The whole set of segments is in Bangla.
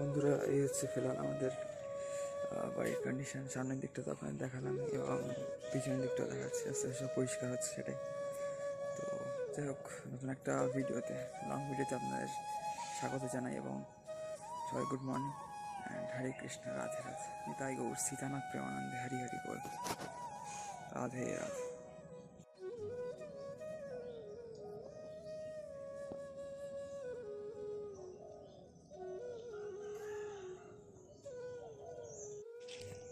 বন্ধুরা, এই হচ্ছে ফিলহাল আমাদের বাড়ির কন্ডিশন। সামনের দিকটা তো আপনাদের দেখালাম এবং পিছনের দিকটাও দেখাচ্ছি, আস্তে আস্তে সব পরিষ্কার হচ্ছে সেটাই। তো যাই হোক, নতুন একটা ভিডিওতে, লং ভিডিওতে আপনাদের স্বাগত জানাই এবং সবাই good morning and Hare Krishna, Radhe Radhe, Nitai Gaur Sitanath প্রেমানন্দে, হরি হরি বল, রাধে রাধে।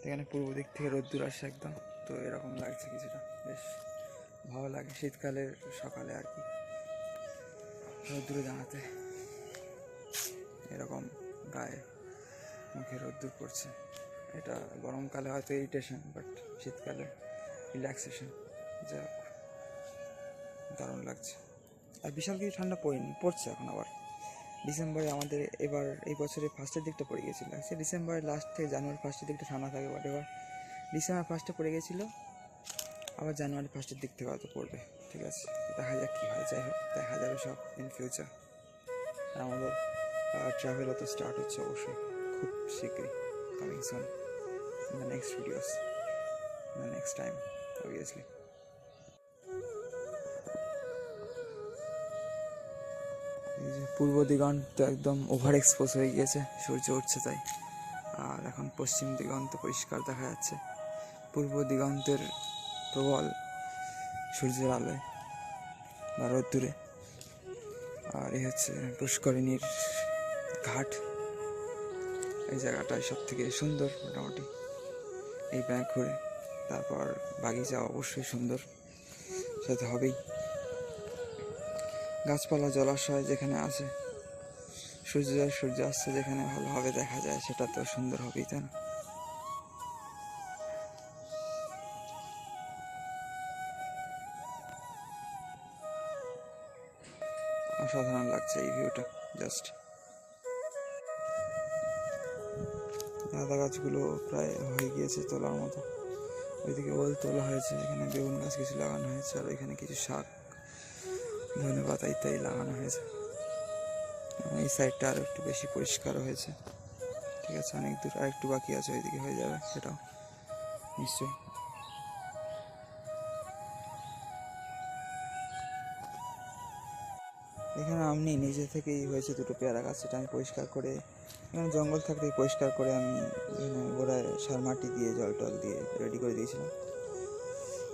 এখানে পূর্ব দিক থেকে রোদ্দুর আসে একদম, তো এরকম লাগছে কিছুটা, বেশ ভালো লাগে শীতকালের সকালে আর কি রোদ্দুরে দাঁড়াতে। এরকম গায়ে মুখে রোদ্দুর পড়ছে, এটা গরমকালে হয়তো ইরিটেশন, বাট শীতকালে রিল্যাক্সেশন। যা দারুণ লাগছে। আর বিশাল কিছু ঠান্ডা পড়ছে এখন আবার ডিসেম্বরে। আমাদের এবার এই বছরে ফার্স্টের দিকটা পড়ে গেছিলো, সে ডিসেম্বরের লাস্ট থেকে জানুয়ারি ফার্স্টের দিকটা ঠান্ডা থাকে, বাট এবার ডিসেম্বর ফার্স্টে পড়ে গেছিলো, আবার জানুয়ারি ফার্স্টের দিক থেকে হয়তো পড়বে। ঠিক আছে, দেখা যাক কী হয়। যাই হোক, দেখা যাবে সব ইন ফিউচার। আর আমাদের ট্রাভেলও তো স্টার্ট হচ্ছে অবশ্যই খুব শীঘ্রই, coming soon in the next videos, in the next time obviously. এই যে পূর্ব দিগন্ত একদম ওভার এক্সপোজ হয়ে গিয়েছে, সূর্য উঠছে তাই। আর এখন পশ্চিম দিগন্ত পরিষ্কার দেখা যাচ্ছে, পূর্ব দিগন্তের প্রবল সূর্যের আলোয় বা রোদ্দুরে। আর এই হচ্ছে পুষ্করিণীর ঘাট, এই জায়গাটাই সব থেকে সুন্দর মোটামুটি এই ব্যাগ ঘুরে। তারপর বাগিচা অবশ্যই সুন্দর, সেটা হবেই। গাছপালা, জলাশয় যেখানে আছে, সূর্যাস্ত যেখানে ভালোভাবে দেখা যায়, সেটা তো সুন্দর হবেই, তাই না? অসাধারণ লাগছে এই ভিউটা, জাস্ট। আদা গাছগুলো প্রায় হয়ে গিয়েছে তোলার মতো, ওইদিকে ওল তোলা হয়েছে, এখানে বেগুন গাছ কিছু লাগানো হয়েছে, আর এখানে কিছু শাক, ধনেপাতা ইত্যাদি লাগানো হয়েছে। এই সাইডটা আরও একটু বেশি পরিষ্কার হয়েছে। ঠিক আছে, অনেক দূর আর একটু বাকি আছে, ওইদিকে হয়ে যাবে সেটাও নিশ্চয়ই। এখানে আমি নিজে থেকেই হয়েছে দুটো পেয়ারা গাছ, সেটা আমি পরিষ্কার করে, এখানে জঙ্গল থাকতে পরিষ্কার করে আমি এখানে গোড়ায় সার মাটি দিয়ে জল টল দিয়ে রেডি করে দিয়েছিলাম।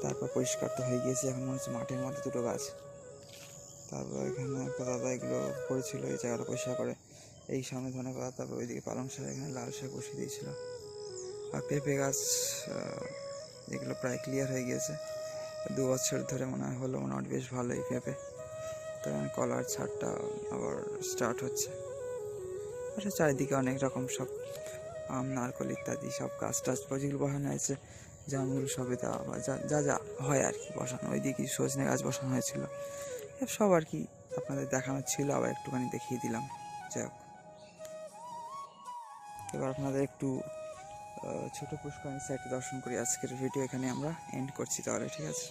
তারপর পরিষ্কার তো হয়ে গিয়েছে, এখন মনে হচ্ছে মাঠের মধ্যে দুটো গাছ। তারপর এখানে একটা দাদা এগুলো করেছিল, এই জায়গাটা পরিষ্কার করে, এই সামনে ধনেপাতা, তারপর ওইদিকে পালং শাক, এখানে লাল শাক বসিয়ে দিয়েছিল। আর পেঁপে গাছ, এগুলো প্রায় ক্লিয়ার হয়ে গিয়েছে, 2 বছর ধরে মনে হয় হলো, মোটামুটি বেশ ভালোই পেঁপে। তখন কলার ছাদটা আবার স্টার্ট হচ্ছে। আচ্ছা, চারিদিকে অনেক রকম সব আম, নারকল ইত্যাদি সব গাছ টাছ যেগুলো বসানো হয়েছে, জামরুল সবেদা বা যা যা হয় আর কি বসানো। ওইদিকে সজনে গাছ বসানো হয়েছিল, সব আর কি আপনাদের দেখানোর ছিল, আবার একটুখানি দেখিয়ে দিলাম। যাই হোক, এবার আপনাদের একটু ছোটো পুষ্করিণী সাইটে দর্শন করি। আজকের ভিডিও এখানে আমরা এন্ড করছি তাহলে, ঠিক আছে?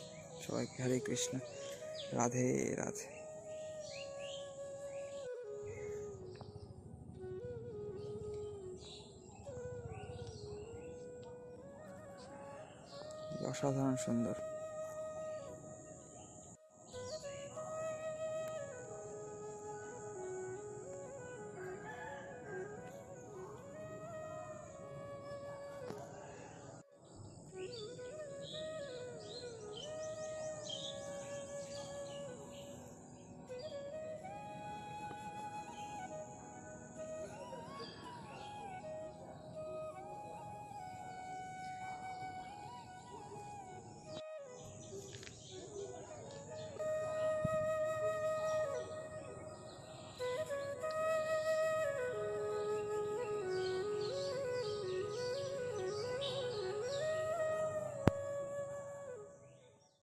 সবাইকে হরে কৃষ্ণ, রাধে রাধে। অসাধারণ সুন্দর।